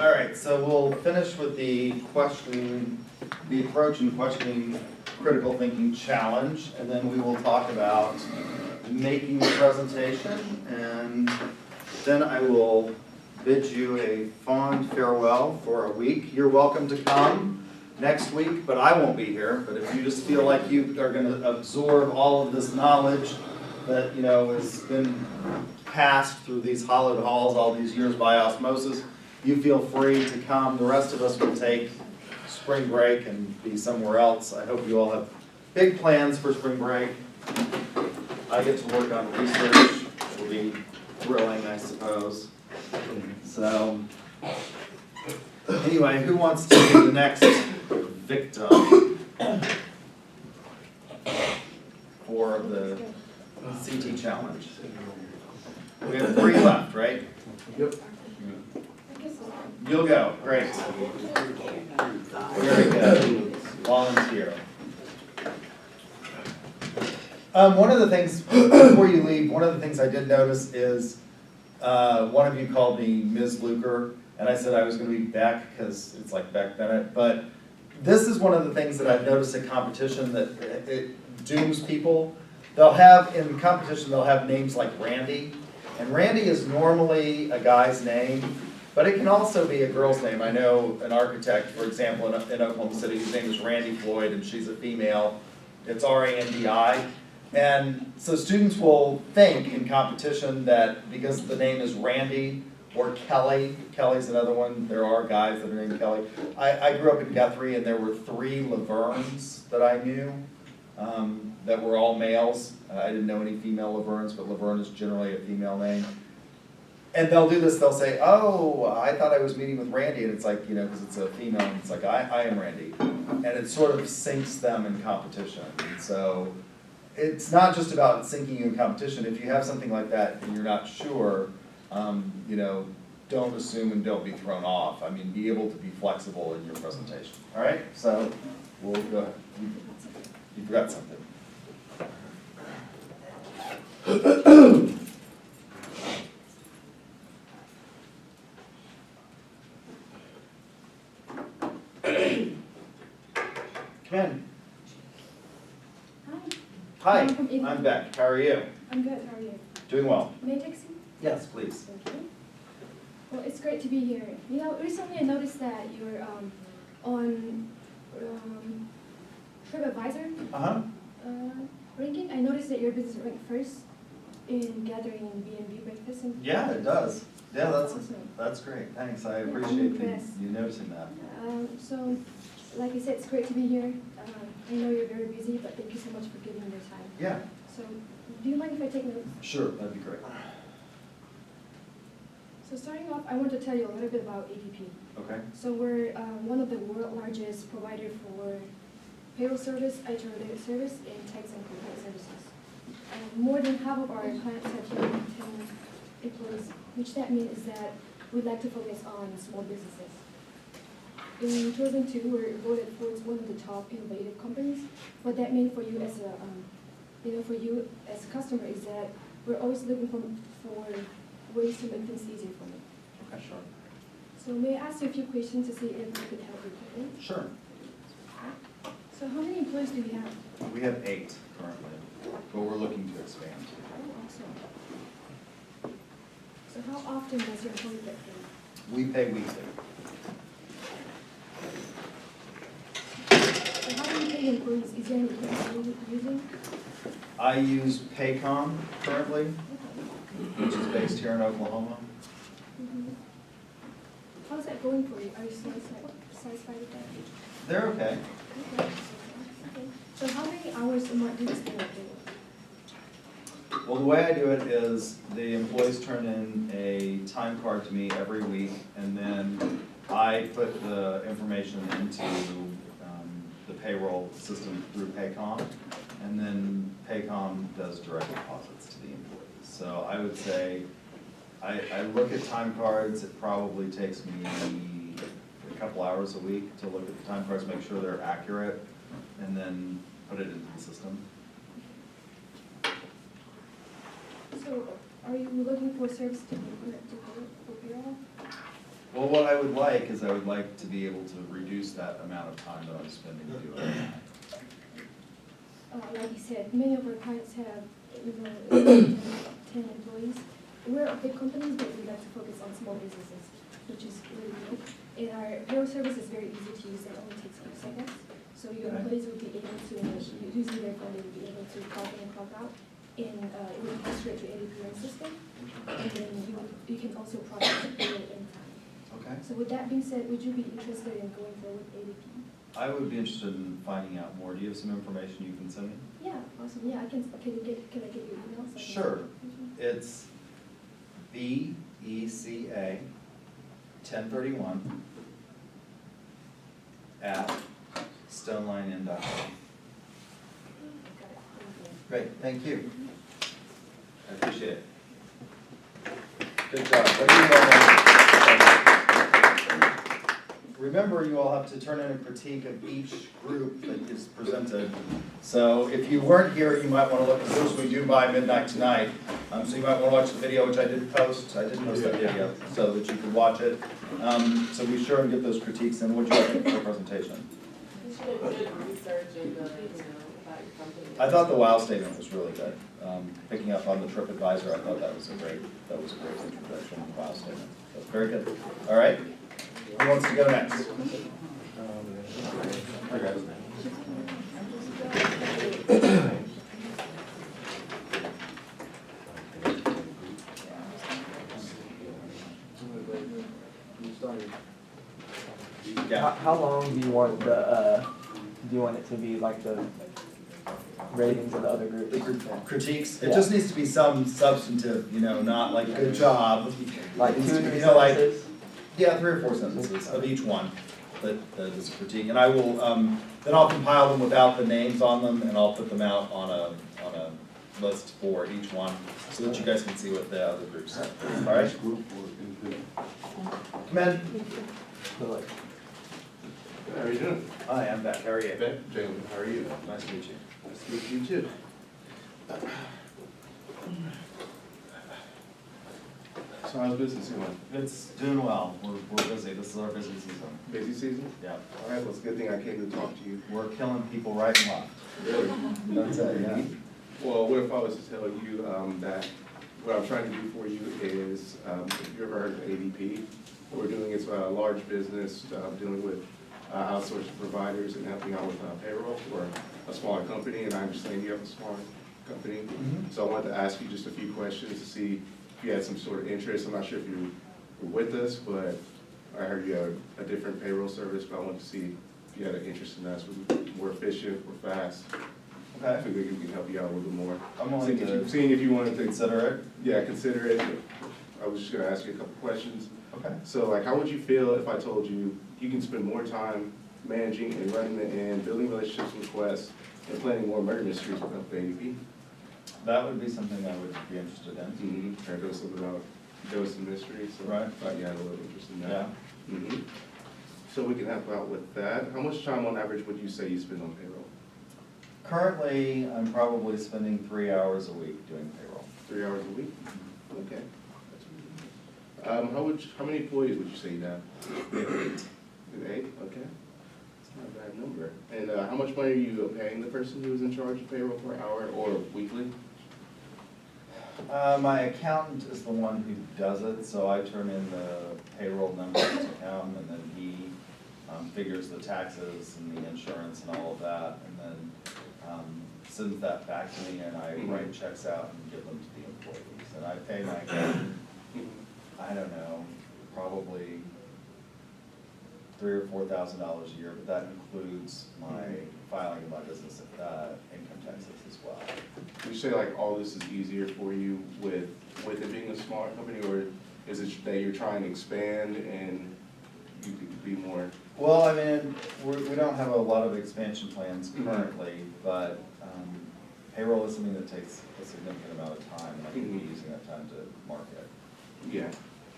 All right, so we'll finish with the approach and questioning critical thinking challenge, and then we will talk about making the presentation, and then I will bid you a fond farewell for a week. You're welcome to come next week, but I won't be here. But if you just feel like you are going to absorb all of this knowledge that, you know, has been passed through these hollowed halls all these years by osmosis, you feel free to come. The rest of us will take spring break and be somewhere else. I hope you all have big plans for spring break. I get to work on research, which will be thrilling, I suppose. So, anyway, who wants to be the next victim for the CT challenge? We have 3 left, right? Yep. You'll go, great. Very good. Volunteer. One of the things, before you leave, one of the things I did notice is one of you called me Ms. Luker, and I said I was going to be Beck because it's like Beck Bennett. But this is one of the things that I've noticed in competition that it dooms people. They'll have, in competition, they'll have names like Randy. And Randy is normally a guy's name, but it can also be a girl's name. I know an architect, for example, in Oklahoma City, whose name is Randy Floyd, and she's a female. It's R-A-N-D-I. And so students will think in competition that because the name is Randy or Kelly, Kelly's another one, there are guys that are named Kelly. I grew up in Guthrie, and there were 3 Lavernes that I knew that were all males. I didn't know any female Lavernes, but Laverne is generally a female name. And they'll do this, they'll say, oh, I thought I was meeting with Randy, and it's like, you know, because it's a female, and it's like, I am Randy. And it sort of sinks them in competition. And so it's not just about sinking you in competition. If you have something like that and you're not sure, you know, don't assume and don't be thrown off. I mean, be able to be flexible in your presentation. All right, so we'll go ahead. You forgot something. Come in. Hi, I'm Beck. How are you? I'm good, how are you? Doing well. May I text you? Yes, please. Thank you. Well, it's great to be here. You know, recently I noticed that you're on TripAdvisor ranking. I noticed that your business ranked first in gathering B&B breakfast. Yeah, it does. Yeah, Awesome. that's great. Thanks. I I'm appreciate impressed. you noticing that. So, like I said, it's great to be here. I know you're very busy, but thank you so much for giving your time. Yeah, So, do you mind if I take notes? sure. That'd be great. So starting off, I want to tell you a little bit about ADP. Okay. So we're one of the world's largest provider for payroll service, HR-related service, and tax and compliance services. More than half of our clients have fewer than 10 employees, which that means is that we'd like to focus on small businesses. In 2002, we were voted for one of the top innovative companies. What that means for you as a, for you as a customer is that we're always looking for ways to make things easier for you. Okay, sure. So may I ask you a few questions to see if we could help you today? Sure. So how many employees do you have? We have 8 currently, but we're looking to expand. Oh, awesome. So how often does your employee get paid? We pay weekly. So how do you pay employees? Is there any plan you're using? I use Paycom currently, Okay. which is based here in Oklahoma. Mm-hmm. How's that going for you? Are you satisfied with that? They're okay. Okay. So how many hours a month do you spend on payroll? Well, the way I do it is the employees turn in a time card to me every week, and then I put the information into the payroll system through Paycom, and then Paycom does direct deposits to the employees. So I would say I look at time cards. It probably takes me a couple hours a week to look at the time cards, make sure they're accurate, and then put it into the system. So are you looking for service to for payroll? Well, what I would like is I would like to be able to reduce that amount of time that I'm spending doing it. Like you said, many of our clients have, 10 employees. We're a big company, but we like to focus on small businesses, which is really good. And our payroll service is very easy to use, it only takes a few seconds. So your employees will be able to, using their phone, they will be able to clock in and clock out. And it will go straight to ADP system. And then you can also process payroll anytime. Okay. So with that being said, would you be interested in going forward with ADP? I would be interested in finding out more. Do you have some information you can send me? Yeah, awesome. Yeah, can I get your email? So I can- Sure. It's BECA 1031 at stoneline.com. Got it. Thank Great, thank you. I appreciate it. Good job. What do you all want? Remember, you all have to turn in a critique of each group that is presented. So if you weren't here, you might want to look, of course, we do by midnight tonight. So you might want to watch the video, which I did post. I did post that video so that you could watch it. So be sure and get those critiques in. What do you like for the presentation? You should have did research and, about your company. I thought the wow statement was really good. Picking up on the TripAdvisor, I thought that was a great introduction, the wow statement. That's very good. All right. Who wants to go next? Yeah. How long do you want the, do you want it to be like the ratings of the other groups? Critiques, it Yeah. just needs to be some substantive, not like good job. Like It 2 needs or to be, 3 like, sentences? yeah, 3 or 4 sentences of each one that is a critique. And I will, then I'll compile them without the names on them, and I'll put them out on a list for each one, so that you guys can see what the other groups are. All right? Come in. So like, How are you doing? Hi, I'm back. How are you? Ben, Jalen, how are you? Nice to meet you. Nice to meet you too. So how's business going? It's doing well. We're busy. This is our busy season. Busy season? Yeah. All right, well, it's a good thing I came to talk to you. We're killing people right and left. Really? That's it, yeah. Well, what if I was to tell you that what I'm trying to do for you is, if you ever heard of ADP, what we're doing is a large business dealing with outsourced providers and helping out with payroll for a smaller company, and I understand you have a smaller company. Mhm. So I wanted to ask you just a few questions to see if you had some sort of interest. I'm not sure if you were with us, but I heard you have a different payroll service, but I wanted to see if you had an interest in that. So we're efficient, we're fast. I Okay. figured we can help you out a little bit more. I'm willing to Seeing if you wanted to, consider it. yeah, consider it. I was just gonna ask you a couple questions. Okay. So like, how would you feel if I told you you can spend more time managing and running and building relationships with Quest and planning more murder mysteries with ADP? That would be something I would be interested in. Mm-hmm. There goes something about ghosts and mysteries, so Right. I thought you had a little interest in Yeah. that. Mm-hmm. So we can help out with that. How much time on average would you say you spend on payroll? Currently, I'm probably spending 3 hours a week doing payroll. 3 hours a week? Okay. How many employees would you say you have? 8, okay. It's not a bad number. And how much money are you paying the person who is in charge of payroll per hour or weekly? My accountant is the one who does it, so I turn in the payroll numbers to him, and then he figures the taxes and the insurance and all of that, and then sends that back to me, and I write checks out and give them to the employees. And I pay my accountant, I don't know, probably $3,000 or $4,000 a year, but that includes my filing of my business income taxes as well. Would you say like all this is easier for you with it being a smaller company, or is it that you're trying to expand and you could be more? Well, I mean, we don't have a lot of expansion plans currently, but payroll is something that takes a significant amount of time, and I could be using that time to market. Yeah,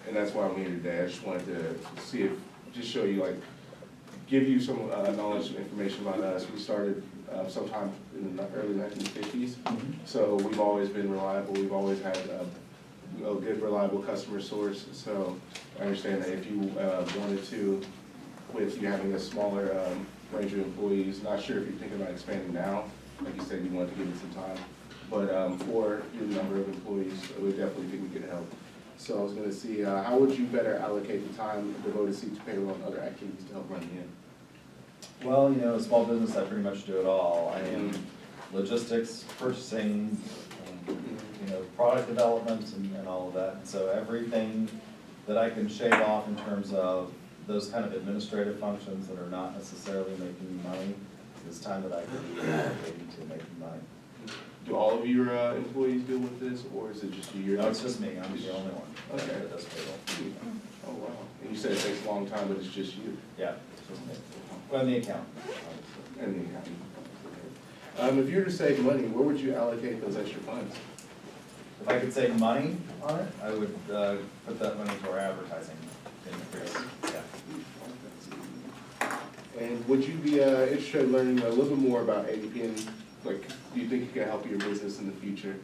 and that's why I'm here today. I just wanted to see if, just show you, like, give you some knowledge and information about us. We started sometime in the early 1950s, so we've always been reliable. We've always had a good, reliable customer source. So I understand that if you wanted to, with you having a smaller range of employees, not sure if you're thinking about expanding now. Like you said, you wanted to give it some time. But for your number of employees, we definitely think we could help. So I was gonna see, how would you better allocate the time devoted to payroll and other activities to help run the inn? Well, you know, small business, I pretty much do it all. I am logistics, purchasing, you know, product development and all of that. And so everything that I can shave off in terms of those kind of administrative functions that are not necessarily making me money is time that I can be allocated to making money. Do all of your employees deal with this, or is it just you? No, it's just me, I'm the only one Okay. that does payroll. Oh, wow. And you said it takes a long time, but it's just you Yeah, it's just me. Well, the account. and the accountant. If you were to save money, where would you allocate those extra funds? If I could save money on it, I would put that money to our advertising increase, yeah. And would you be interested in learning a little bit more about ADP and, like, do you think it can help your business in the future?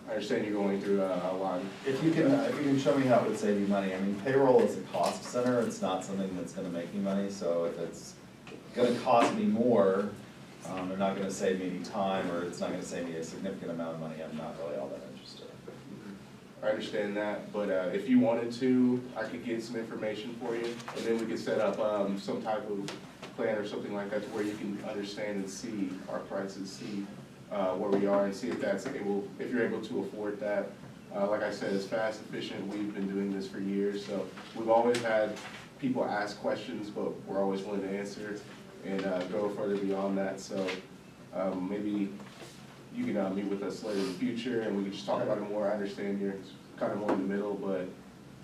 I understand you're going through a lot. If you can show me how it would save you money, I mean, payroll is a cost center, it's not something that's gonna make me money, so if it's gonna cost me more, they're not gonna save me any time, or it's not gonna save me a significant amount of money, I'm not really all that interested. I understand that, but if you wanted to, I could get some information for you, and then we could set up some type of plan or something like that to where you can understand and see our prices, see where we are, and see if that's able, if you're able to afford that. Like I said, it's fast, efficient, we've been doing this for years, so we've always had people ask questions, but we're always willing to answer and go further beyond that, so maybe you can meet with us later in the future, and we can just talk about it more. I understand you're kind of more in the middle, but,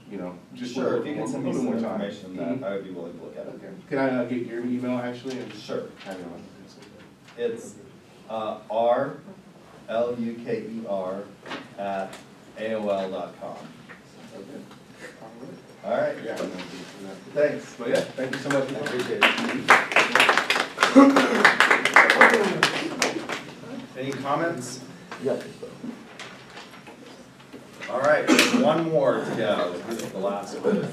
you know, just a Sure, little if you more, can send me little some more time. information, that I would be willing to look at it. Okay. Can I get your email, actually? And Sure. have it on? It's rluker@aol.com. Okay. All right, Yeah, I'm gonna do that. thanks. But yeah, thank you so much. I appreciate it. Any comments? Yeah. All right, one more to go. This is the last bit.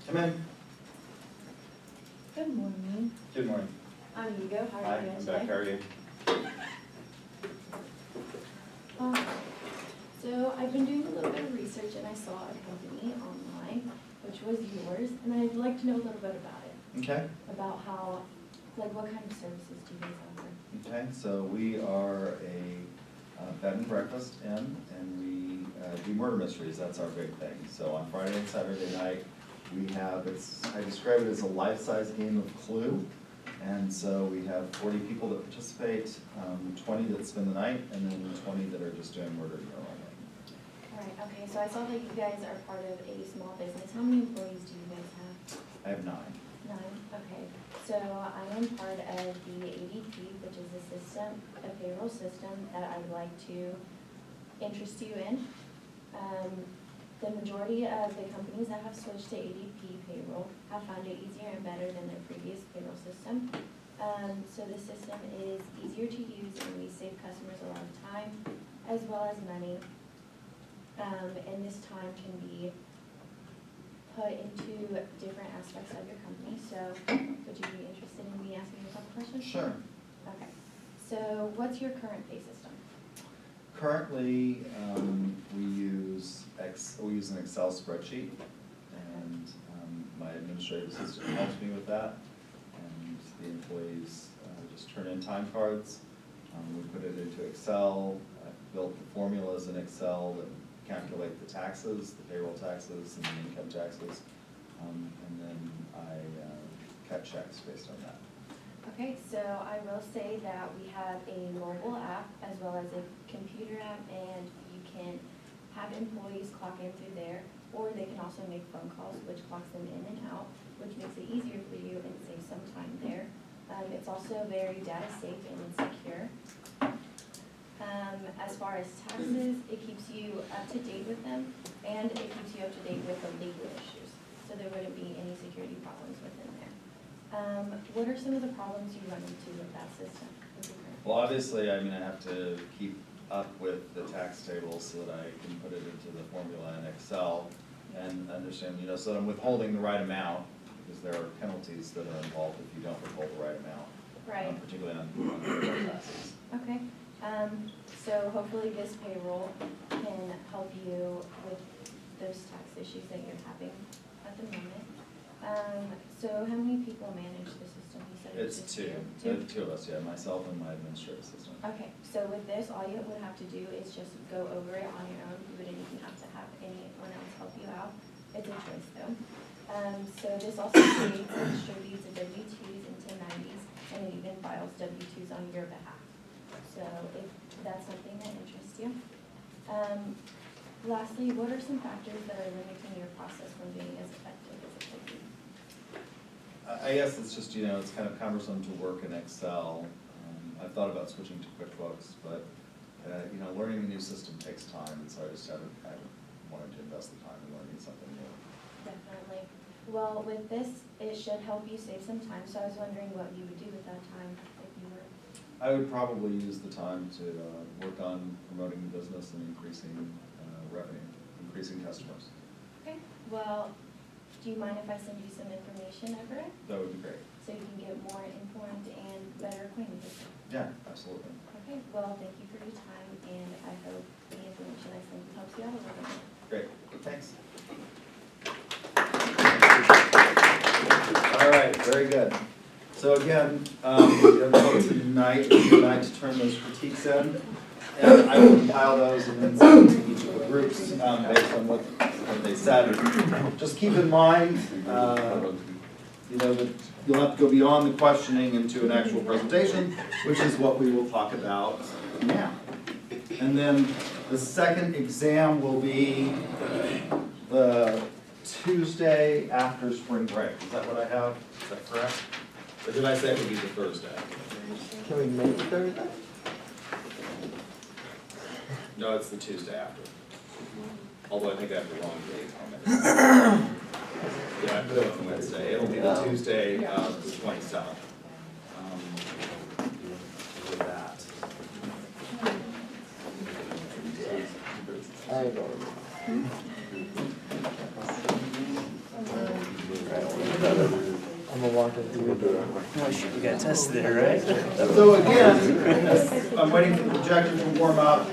Come in. Good morning. Good morning. I'm Hugo. How Hi, are you doing I'm today? back. How are you? So I've been doing a little bit of research and I saw a company online, which was yours, and I'd like to know a little bit about it. Okay. About how, like, what kind of services do you guys offer? Okay, so we are a bed and breakfast inn, and we do murder mysteries. That's our big thing. So on Friday and Saturday night, we have, I describe it as a life-size game of Clue. And so we have 40 people that participate, 20 that spend the night, and then 20 that are just doing murder only. All right, okay, so I saw that you guys are part of a small business. How many employees do you guys have? I have 9. 9, okay. So I am part of the ADP, which is a system, a payroll system that I would like to interest you in. The majority of the companies that have switched to ADP payroll have found it easier and better than their previous payroll system. So the system is easier to use and we save customers a lot of time as well as money. And this time can be put into different aspects of your company. So would you be interested in me asking you a couple questions? Sure. Okay. So what's your current pay system? Currently, we use an Excel spreadsheet, and my administrative assistant helps me with that. And the employees just turn in time cards. We put it into Excel. I built the formulas in Excel that calculate the taxes, the payroll taxes, and the income taxes. And then I cut checks based on that. Okay, so I will say that we have a mobile app as well as a computer app, and you can have employees clock in through there, or they can also make phone calls, which clocks them in and out, which makes it easier for you and saves some time there. It's also very data safe and secure. As far as taxes, it keeps you up to date with them, and it keeps you up to date with the legal issues. so there wouldn't be any security problems within there. What are some of the problems you run into with that system? Well, obviously, I mean, I have to keep up with the tax tables so that I can put it into the formula in Excel and understand, you know, so that I'm withholding the right amount, because there are penalties that are involved if you don't withhold the right amount. Right. Particularly on payroll taxes. Okay, so hopefully this payroll can help you with those tax issues that you're having at the moment. So how many people manage the system? You said It's just two, you? two of us, yeah, myself and my administrative assistant. Okay, so with this, all you would have to do is just go over it on your own. You wouldn't even have to have anyone else help you out. It's a choice though. So this also creates and distributes a W-2s and 1090s, and it even files W-2s on your behalf. So if that's something that interests you. Lastly, what are some factors that are limiting your process from being as effective as it could be? I guess it's just, you know, it's kind of cumbersome to work in Excel. I've thought about switching to QuickBooks, but, you know, learning a new system takes time, and so I just haven't wanted to invest the time in learning something new. Definitely. Well, with this, it should help you save some time, so I was wondering what you would do with that time if you were. I would probably use the time to work on promoting the business and increasing revenue, increasing customers. Okay. Well, do you mind if I send you some information over it? That would be great. So you can get more informed and better acquainted with it? Yeah, absolutely. Okay, well, thank you for your time, and I hope the information I sent helps you out a little bit. Great, thanks. All right, very good. So again, tonight is the night to turn those critiques in. And I will compile those and then send them to each of the groups based on what they said. Just keep in mind, you know, that you'll have to go beyond the questioning into an actual presentation, which is what we will talk about now. And then the second exam will be the Tuesday after spring break. Is that what I have? Is that correct? Or did I say it would be the Thursday? Can we make it Thursday? No, it's the Tuesday after. Although I think I have the wrong date on it. Yeah, I put it on Wednesday. It'll be the Tuesday, the 27th. With that. I go. I'm gonna walk into the. Oh shoot, we got tested there, right? So again, I'm waiting for the projector to warm up.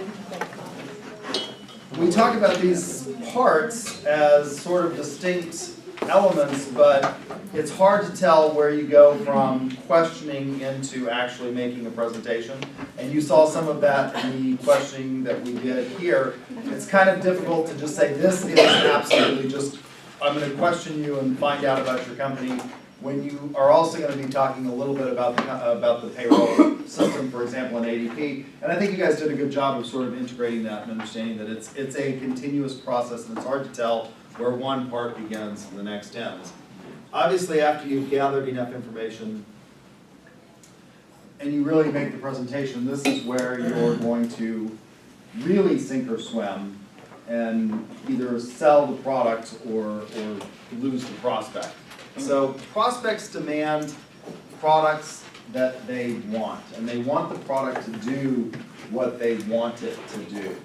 We talk about these parts as sort of distinct elements, but it's hard to tell where you go from questioning into actually making a presentation. And you saw some of that in the questioning that we did here. It's kind of difficult to just say, this is absolutely just, I'm going to question you and find out about your company, when you are also going to be talking a little bit about the payroll system, for example, in ADP. And I think you guys did a good job of sort of integrating that and understanding that it's a continuous process, and it's hard to tell where one part begins and the next ends. Obviously, after you've gathered enough information and you really make the presentation, this is where you're going to really sink or swim and either sell the product or lose the prospect. So prospects demand products that they want, and they want the product to do what they want it to do.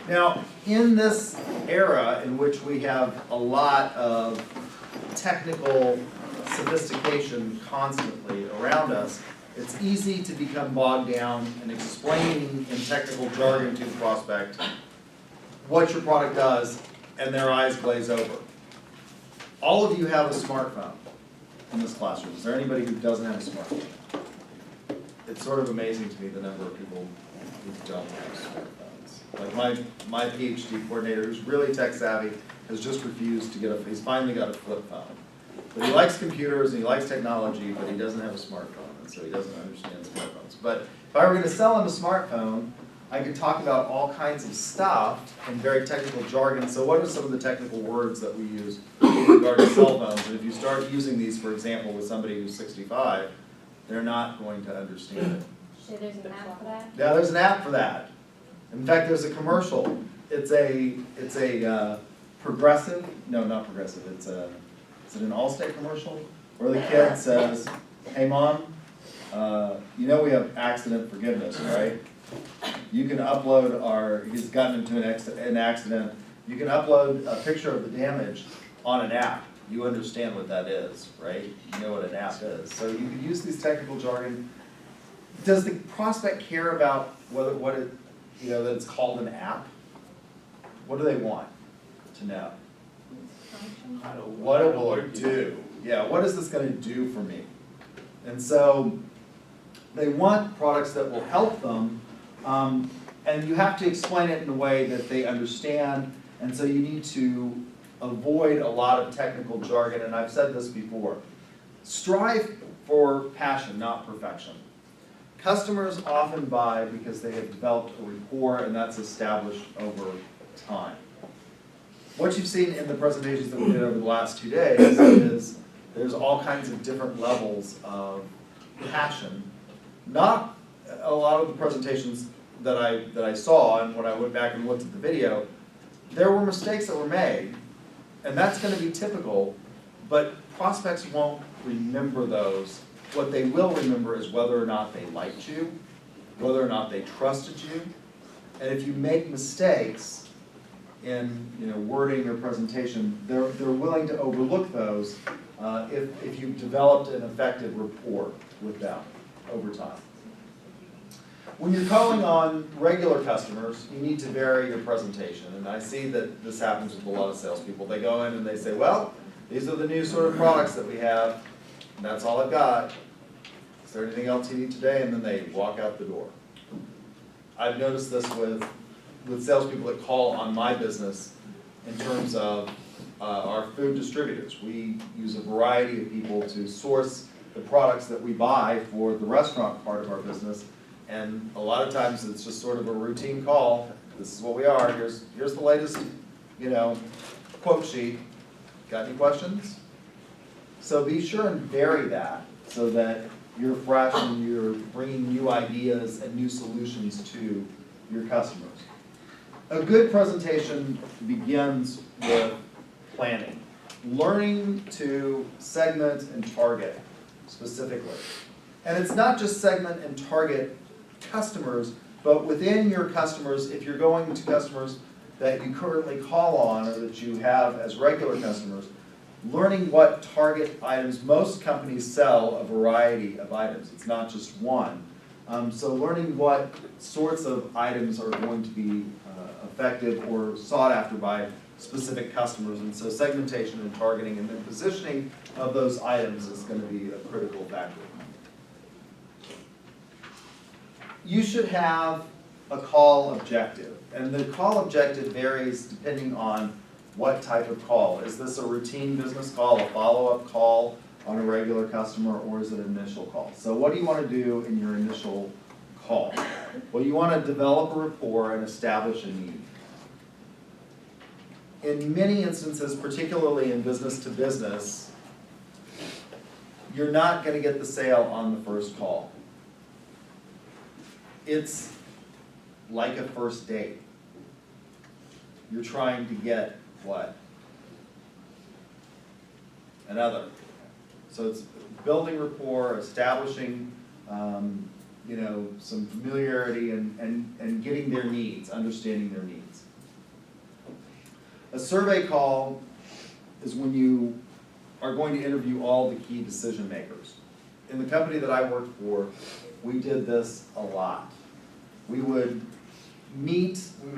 Now, in this era in which we have a lot of technical sophistication constantly around us, it's easy to become bogged down in explaining in technical jargon to the prospect what your product does, and their eyes glaze over. All of you have a smartphone in this classroom. Is there anybody who doesn't have a smartphone? It's sort of amazing to me the number of people who don't have smartphones. Like my PhD coordinator, who's really tech savvy, has just refused to get he's finally got a flip phone. But he likes computers and he likes technology, but he doesn't have a smartphone, and so he doesn't understand smartphones. But if I were going to sell him a smartphone, I could talk about all kinds of stuff in very technical jargon. So what are some of the technical words that we use with regard to cell phones? And if you start using these, for example, with somebody who's 65, they're not going to understand it. So there's an app for that? Yeah, there's an app for that. In fact, there's a commercial. It's a Progressive, no, not Progressive, is it an Allstate commercial? Where the kid says, hey mom, you know we have accident forgiveness, right? You can upload he's gotten into an accident, you can upload a picture of the damage on an app. You understand what that is, right? You know what an app is. So you can use these technical jargon. Does the prospect care about that it's called an app? What do they want to know? What it will do. Yeah, what is this gonna do for me? And so they want products that will help them, and you have to explain it in a way that they understand, and so you need to avoid a lot of technical jargon, and I've said this before. Strive for passion, not perfection. Customers often buy because they have developed a rapport, and that's established over time. What you've seen in the presentations that we did over the last 2 days is there's all kinds of different levels of passion. Not a lot of the presentations that I saw, and when I went back and looked at the video, there were mistakes that were made, and that's going to be typical, but prospects won't remember those. What they will remember is whether or not they liked you, whether or not they trusted you, and if you make mistakes in wording or presentation, they're willing to overlook those if you've developed an effective rapport with them over time. When you're calling on regular customers, you need to vary your presentation, and I see that this happens with a lot of salespeople. They go in and they say, well, these are the new sort of products that we have, and that's all I've got. Is there anything else you need today? And then they walk out the door. I've noticed this with salespeople that call on my business in terms of our food distributors. We use a variety of people to source the products that we buy for the restaurant part of our business, and a lot of times it's just sort of a routine call. This is what we are. Here's the latest, quote sheet. Got any questions? So be sure and vary that so that you're fresh and you're bringing new ideas and new solutions to your customers. A good presentation begins with planning, learning to segment and target specifically. And it's not just segment and target customers, but within your customers, if you're going to customers that you currently call on or that you have as regular customers, learning what target items. Most companies sell a variety of items. It's not just one. So learning what sorts of items are going to be effective or sought after by specific customers. And so segmentation and targeting and then positioning of those items is going to be a critical factor. You should have a call objective. And the call objective varies depending on what type of call. Is this a routine business call, a follow-up call on a regular customer, or is it an initial call? So what do you want to do in your initial call? Well, you want to develop a rapport and establish a need. In many instances, particularly in business to business, you're not going to get the sale on the first call. It's like a first date. You're trying to get what? Another. So it's building rapport, establishing some familiarity and getting their needs, understanding their needs. A survey call is when you are going to interview all the key decision makers. In the company that I worked for, we did this a lot. We would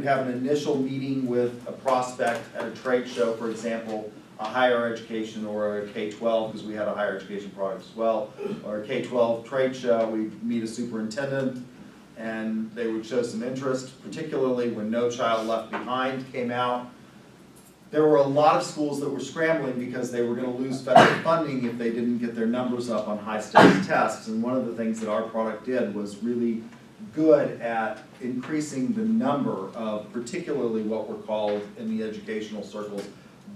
have an initial meeting with a prospect at a trade show, for example, a higher education or a K-12, because we had a higher education product as well, or a K-12 trade show. We'd meet a superintendent and they would show some interest, particularly when No Child Left Behind came out. There were a lot of schools that were scrambling because they were going to lose federal funding if they didn't get their numbers up on high-stakes tests. And one of the things that our product did was really good at increasing the number of particularly what were called in the educational circles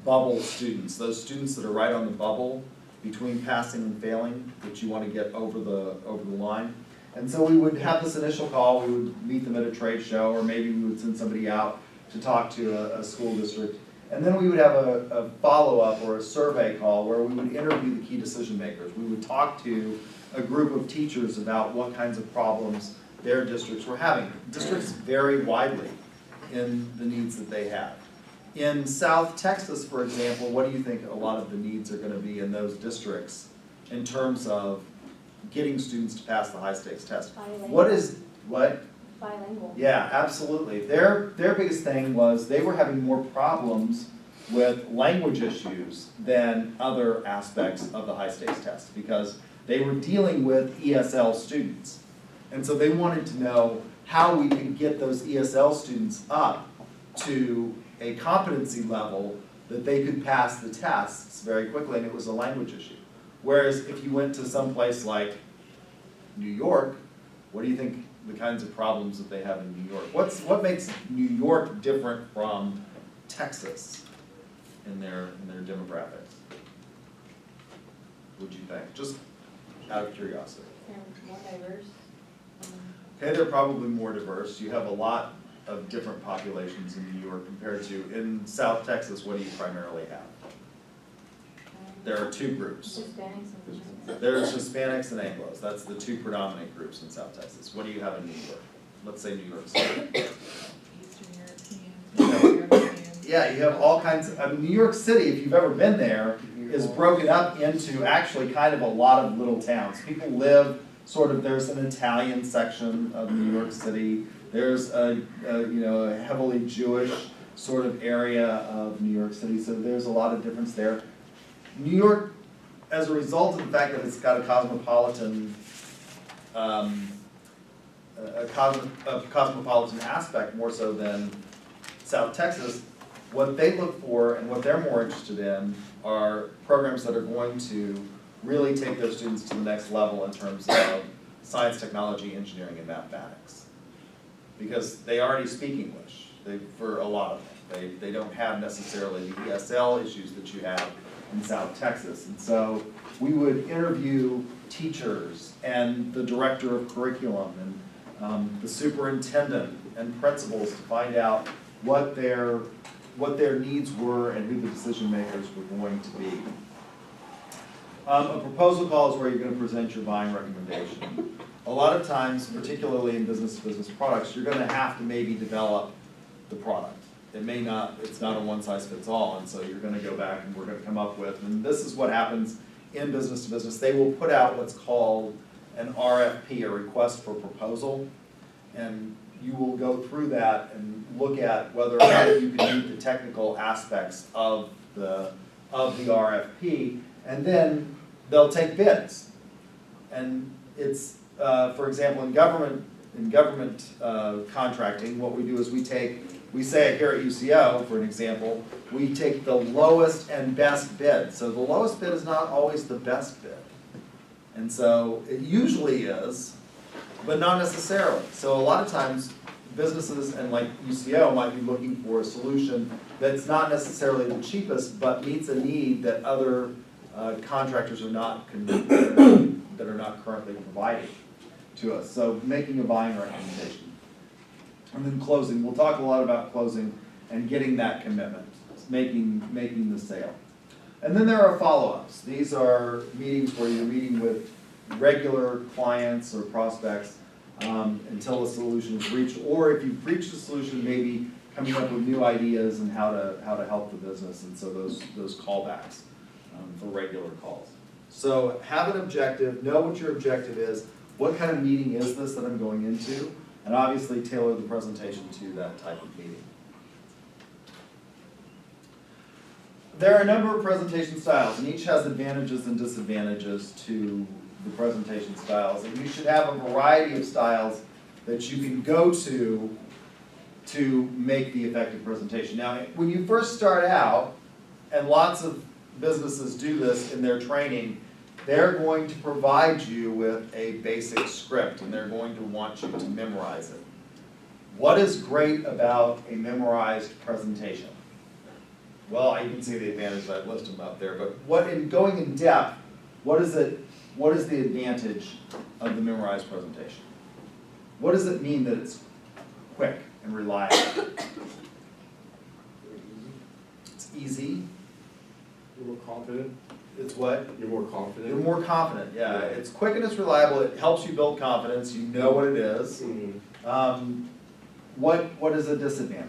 bubble students. Those students that are right on the bubble between passing and failing that you want to get over the line. And so we would have this initial call. We would meet them at a trade show, or maybe we would send somebody out to talk to a school district. And then we would have a follow-up or a survey call where we would interview the key decision makers. We would talk to a group of teachers about what kinds of problems their districts were having. Districts vary widely in the needs that they have. In South Texas, for example, what do you think a lot of the needs are going to be in those districts in terms of getting students to pass the high-stakes test? What? Bilingual. Yeah, absolutely. Their biggest thing was they were having more problems with language issues than other aspects of the high-stakes test because they were dealing with ESL students. And so they wanted to know how we could get those ESL students up to a competency level that they could pass the tests very quickly, and it was a language issue. Whereas if you went to some place like New York, what do you think the kinds of problems that they have in New York? What makes New York different from Texas in their demographics? Would you think? Just out of curiosity. More diverse. Okay, they're probably more diverse. You have a lot of different populations in New York compared to in South Texas. What do you primarily have? There are two groups. Hispanics and There's Hispanics and Anglos. That's the two predominant groups in South Texas. What do you have in New York? Let's say New York City. Eastern European. Yeah, you have all kinds of, I mean, New York City, if you've ever been there, is broken up into actually kind of a lot of little towns. People live sort of, there's an Italian section of New York City. There's a heavily Jewish sort of area of New York City. So there's a lot of difference there. New York, as a result of the fact that it's got a cosmopolitan aspect more so than South Texas, what they look for and what they're more interested in are programs that are going to really take those students to the next level in terms of science, technology, engineering, and mathematics. Because they already speak English, for a lot of them. They don't have necessarily the ESL issues that you have in South Texas. And so we would interview teachers and the director of curriculum and the superintendent and principals to find out what their needs were and who the decision makers were going to be. A proposal call is where you're going to present your buying recommendation. A lot of times, particularly in business-to-business products, you're going to have to maybe develop the product. It's not a one-size-fits-all, and so you're going to go back and we're going to come up with, and this is what happens in business-to-business. They will put out what's called an RFP, a request for proposal, and you will go through that and look at whether or not you can meet the technical aspects of the RFP, and then they'll take bids. And it's, for example, in government contracting, what we do is we say here at UCO, for an example, we take the lowest and best bid. So the lowest bid is not always the best bid. And so it usually is, but not necessarily. So a lot of times businesses and like UCO might be looking for a solution that's not necessarily the cheapest, but meets a need that other contractors are not that are not currently providing to us. So making a buying recommendation. And then closing. We'll talk a lot about closing and getting that commitment, making the sale. And then there are follow-ups. These are meetings where you're meeting with regular clients or prospects until a solution is reached, or if you've reached a solution, maybe coming up with new ideas and how to help the business, and so those callbacks for regular calls. So have an objective, know what your objective is, what kind of meeting is this that I'm going into, and obviously tailor the presentation to that type of meeting. There are a number of presentation styles, and each has advantages and disadvantages to the presentation styles, and you should have a variety of styles that you can go to make the effective presentation. Now, when you first start out, and lots of businesses do this in their training, they're going to provide you with a basic script, and they're going to want you to memorize it. What is great about a memorized presentation? Well, you can see the advantages, I've listed them up there, but in going in depth, what is the advantage of the memorized presentation? What does it mean that it's quick and reliable? It's confident? It's what? You're more confident? You're more confident, yeah. It's quick and it's reliable. It helps you build confidence. You know what it is. Mhm. What is a disadvantage?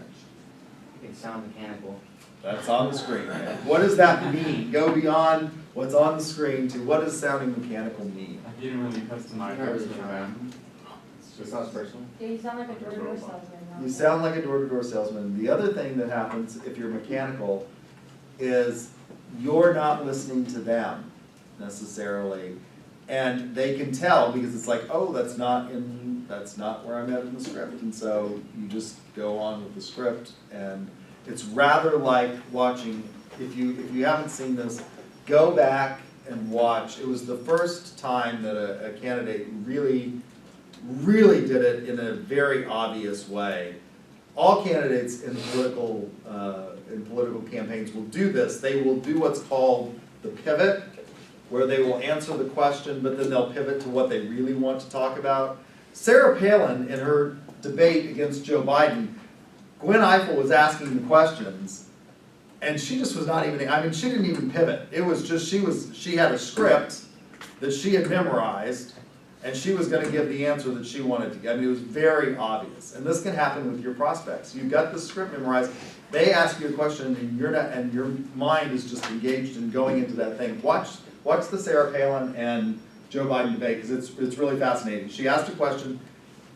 It sounds mechanical. That's on the screen. What does that mean? Go beyond what's on the screen to what does sounding mechanical mean? Like you didn't really customize Not it really for trying. them. It sounds personal. Yeah, you sound like a door-to-door salesman now. You sound like a door-to-door salesman. The other thing that happens if you're mechanical is you're not listening to them necessarily. And they can tell because it's like, oh, that's not where I'm at in the script. And so you just go on with the script. And it's rather like watching, if you haven't seen this, go back and watch. It was the first time that a candidate really did it in a very obvious way. All candidates in political campaigns will do this. They will do what's called the pivot, where they will answer the question, but then they'll pivot to what they really want to talk about. Sarah Palin, in her debate against Joe Biden, Gwen Ifill was asking the questions, and she just was not even, I mean, she didn't even pivot. It was just, she had a script that she had memorized, and she was gonna give the answer that she wanted to give. I mean, it was very obvious. And this can happen with your prospects. You've got the script memorized, they ask you a question, and you're not, and your mind is just engaged in going into that thing. Watch the Sarah Palin and Joe Biden debate, because it's really fascinating. She asked a question,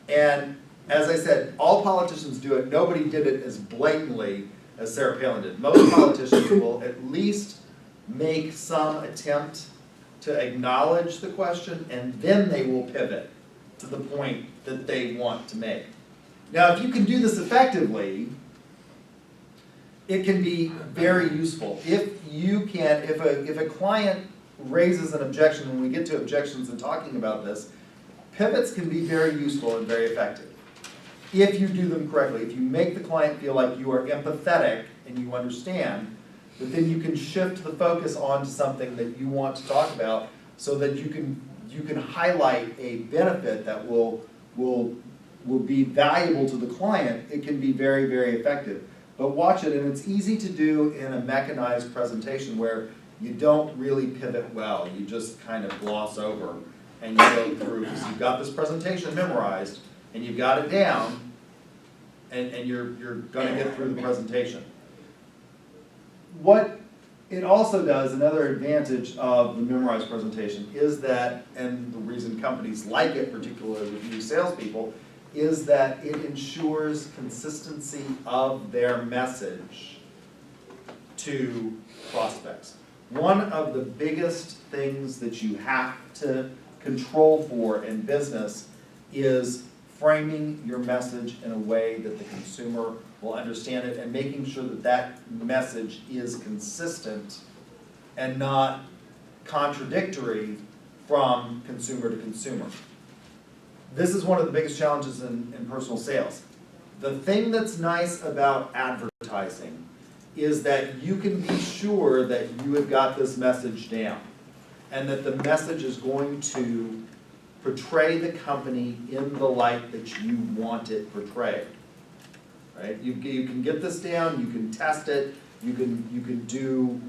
and as I said, all politicians do it. Nobody did it as blatantly as Sarah Palin did. Most politicians will at least make some attempt to acknowledge the question, and then they will pivot to the point that they want to make. Now, if you can do this effectively, it can be very useful. If a client raises an objection, when we get to objections and talking about this, pivots can be very useful and very effective. If you do them correctly, if you make the client feel like you are empathetic and you understand, but then you can shift the focus onto something that you want to talk about so that you can highlight a benefit that will be valuable to the client. It can be very, very effective. But watch it, and it's easy to do in a mechanized presentation where you don't really pivot well. You just kind of gloss over and you go through, because you've got this presentation memorized and you've got it down, and you're gonna get through the presentation. What it also does, another advantage of the memorized presentation is that, and the reason companies like it, particularly with new salespeople, is that it ensures consistency of their message to prospects. One of the biggest things that you have to control for in business is framing your message in a way that the consumer will understand it, and making sure that that message is consistent and not contradictory from consumer to consumer. This is one of the biggest challenges in personal sales. The thing that's nice about advertising is that you can be sure that you have got this message down, and that the message is going to portray the company in the light that you want it portrayed. Right? You can get this down, you can test it, you can do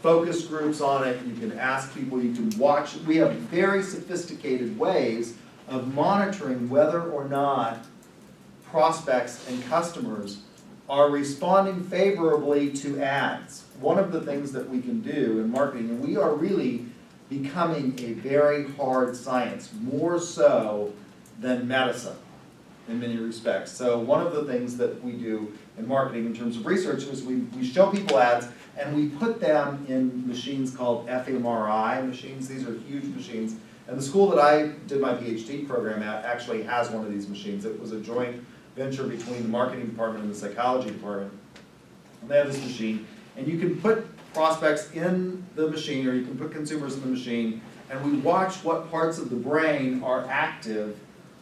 focus groups on it, you can ask people, you can watch. We have very sophisticated ways of monitoring whether or not prospects and customers are responding favorably to ads. One of the things that we can do in marketing, and we are really becoming a very hard science, more so than medicine in many respects. So one of the things that we do in marketing in terms of research is we show people ads, and we put them in machines called fMRI machines. These are huge machines. And the school that I did my PhD program at actually has one of these machines. It was a joint venture between the marketing department and the psychology department. And they have this machine, and you can put prospects in the machine, or you can put consumers in the machine, and we watch what parts of the brain are active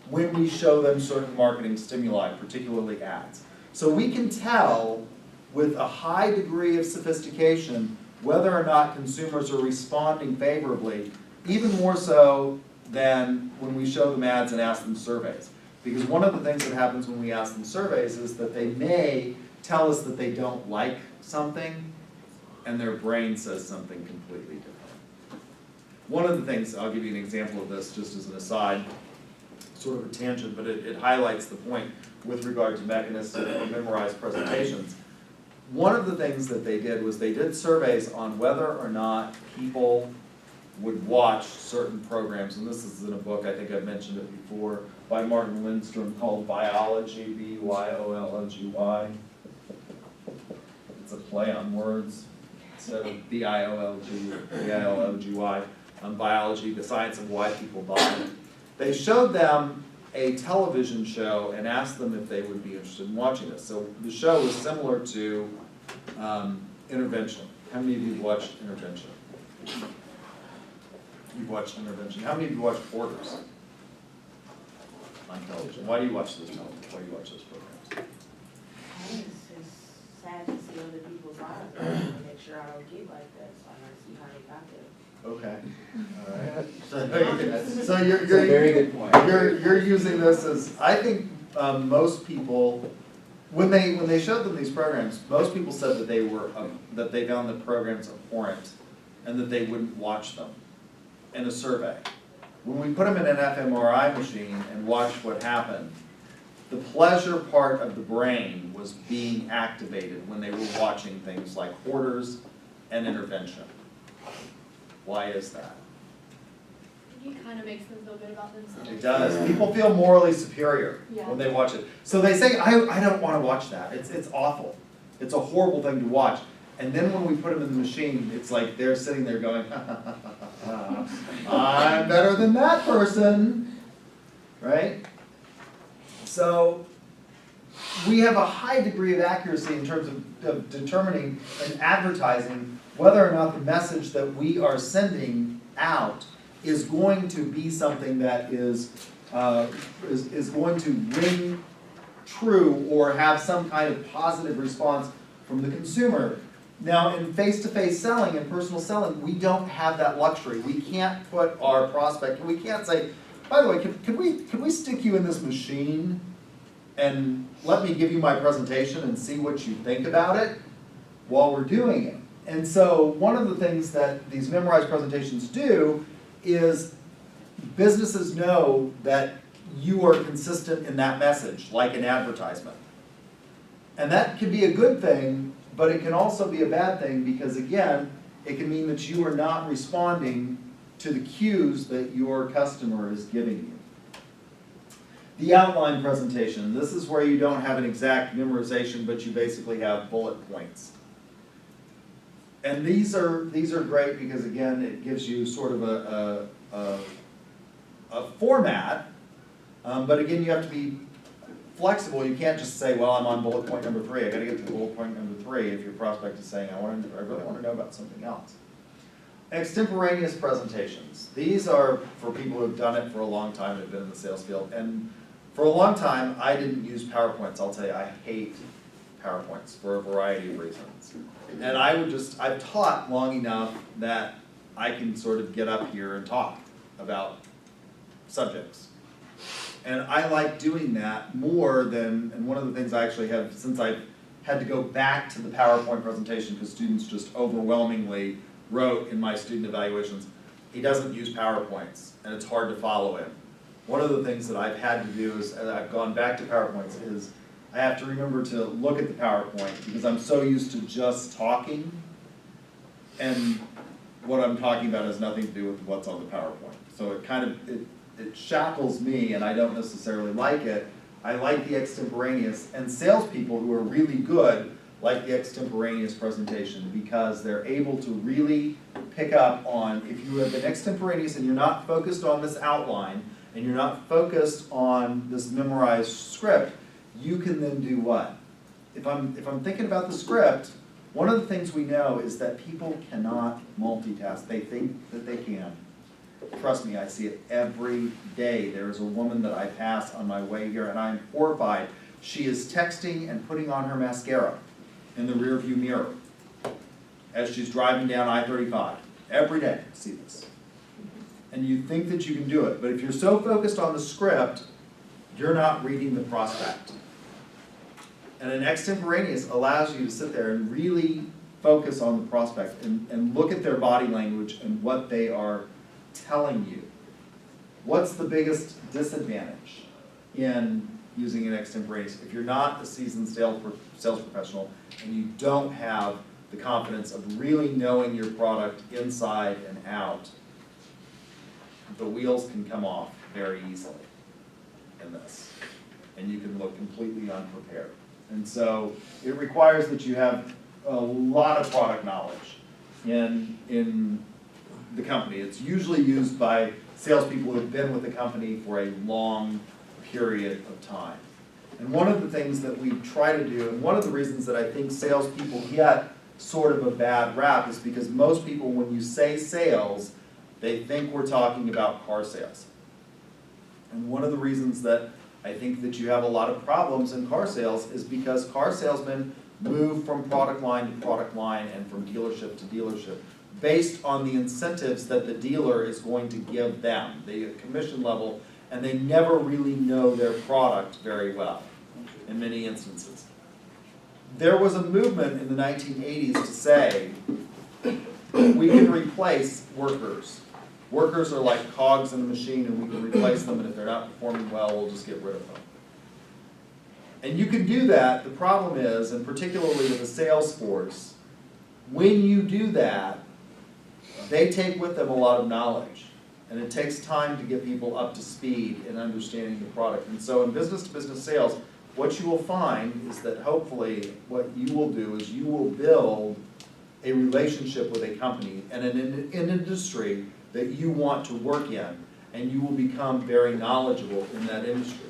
when we show them certain marketing stimuli, particularly ads. So we can tell with a high degree of sophistication whether or not consumers are responding favorably, even more so than when we show them ads and ask them surveys. Because one of the things that happens when we ask them surveys is that they may tell us that they don't like something, and their brain says something completely different. One of the things, I'll give you an example of this just as an aside, sort of a tangent, but it highlights the point with regard to mechanistic or memorized presentations. One of the things that they did was they did surveys on whether or not people would watch certain programs, and this is in a book, I think I've mentioned it before, by Martin Lindstrom called Biology, B-Y-O-L-O-G-Y. It's a play on words, instead of B-I-O-L-G-Y, on biology, the science of why people die. They showed them a television show and asked them if they would be interested in watching this. So the show was similar to Intervention. How many of you have watched Intervention? You've watched Intervention. How many of you watched Hoarders on television? Why do you watch those programs? Why do you watch those programs? I think it's just sad to see other people's lives, and make sure I don't get like this, I want to see how they got there. Okay, all right. So That's you're a very good point. You're using this as, I think most people, when they showed them these programs, most people said that they found the programs abhorrent and that they wouldn't watch them in a survey. When we put them in an fMRI machine and watched what happened, the pleasure part of the brain was being activated when they were watching things like Hoarders and Intervention. Why is that? It kind of makes them feel good about themselves. It does. People feel morally superior Yeah. when they watch it. So they say, I don't want to watch that. It's awful. It's a horrible thing to watch. And then when we put them in the machine, it's like they're sitting there going, I'm better than that person, right? So we have a high degree of accuracy in terms of determining and advertising whether or not the message that we are sending out is going to be something that is going to ring true or have some kind of positive response from the consumer. Now, in face-to-face selling and personal selling, we don't have that luxury. We can't put our prospect, we can't say, by the way, could we stick you in this machine and let me give you my presentation and see what you think about it while we're doing it. And so one of the things that these memorized presentations do is businesses know that you are consistent in that message, like an advertisement. And that can be a good thing, but it can also be a bad thing because, again, it can mean that you are not responding to the cues that your customer is giving you. The outline presentation, this is where you don't have an exact memorization, but you basically have bullet points. And these are great because, again, it gives you sort of a format, but again, you have to be flexible. You can't just say, well, I'm on bullet point number 3. I got to get to bullet point number 3 if your prospect is saying, I really want to know about something else. Extemporaneous presentations. These are for people who have done it for a long time and have been in the sales field. And for a long time, I didn't use PowerPoints. I'll tell you, I hate PowerPoints for a variety of reasons. And I've taught long enough that I can sort of get up here and talk about subjects. And I like doing that more than, and one of the things I actually have, since I've had to go back to the PowerPoint presentation because students just overwhelmingly wrote in my student evaluations, he doesn't use PowerPoints and it's hard to follow him. One of the things that I've had to do is, as I've gone back to PowerPoints, is I have to remember to look at the PowerPoint because I'm so used to just talking, and what I'm talking about has nothing to do with what's on the PowerPoint. So it kind of, it shackles me and I don't necessarily like it. I like the extemporaneous, and salespeople who are really good like the extemporaneous presentation because they're able to really pick up on, if you have been extemporaneous and you're not focused on this outline and you're not focused on this memorized script, you can then do what? If I'm thinking about the script, one of the things we know is that people cannot multitask. They think that they can. Trust me, I see it every day. There is a woman that I pass on my way here and I'm horrified. She is texting and putting on her mascara in the rearview mirror as she's driving down I-35. Every day, I see this. And you think that you can do it, but if you're so focused on the script, you're not reading the prospect. And an extemporaneous allows you to sit there and really focus on the prospect and look at their body language and what they are telling you. What's the biggest disadvantage in using an extemporaneous? If you're not a seasoned sales professional and you don't have the confidence of really knowing your product inside and out, the wheels can come off very easily in this, and you can look completely unprepared. And so it requires that you have a lot of product knowledge in the company. It's usually used by salespeople who have been with the company for a long period of time. And one of the things that we try to do, and one of the reasons that I think salespeople get sort of a bad rap, is because most people, when you say sales, they think we're talking about car sales. And one of the reasons that I think that you have a lot of problems in car sales is because car salesmen move from product line to product line and from dealership to dealership based on the incentives that the dealer is going to give them, the commission level, and they never really know their product very well in many instances. There was a movement in the 1980s to say we can replace workers. Workers are like cogs in a machine and we can replace them, and if they're not performing well, we'll just get rid of them. And you can do that. The problem is, and particularly with a sales force, when you do that, they take with them a lot of knowledge. And it takes time to get people up to speed in understanding the product. And so in business-to-business sales, what you will find is that hopefully what you will do is you will build a relationship with a company and an industry that you want to work in, and you will become very knowledgeable in that industry.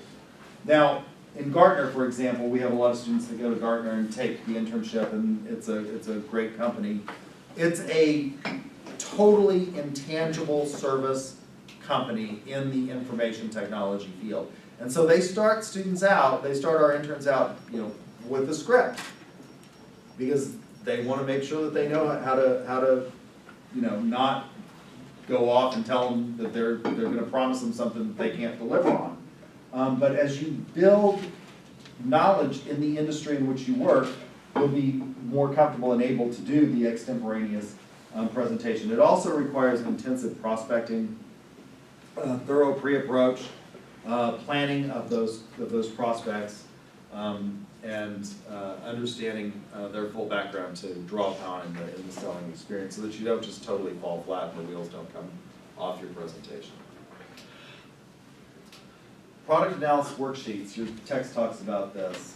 Now, in Gartner, for example, we have a lot of students that go to Gartner and take the internship, and it's a great company. It's a totally intangible service company in the information technology field. And so they start our interns out, with a script, because they want to make sure that they know how to, not go off and tell them that they're going to promise them something that they can't deliver on. But as you build knowledge in the industry in which you work, you'll be more comfortable and able to do the extemporaneous presentation. It also requires intensive prospecting, thorough pre-approach, planning of those prospects, and understanding their full background to draw upon in the selling experience, so that you don't just totally fall flat and the wheels don't come off your presentation. Product analysis worksheets, your text talks about this.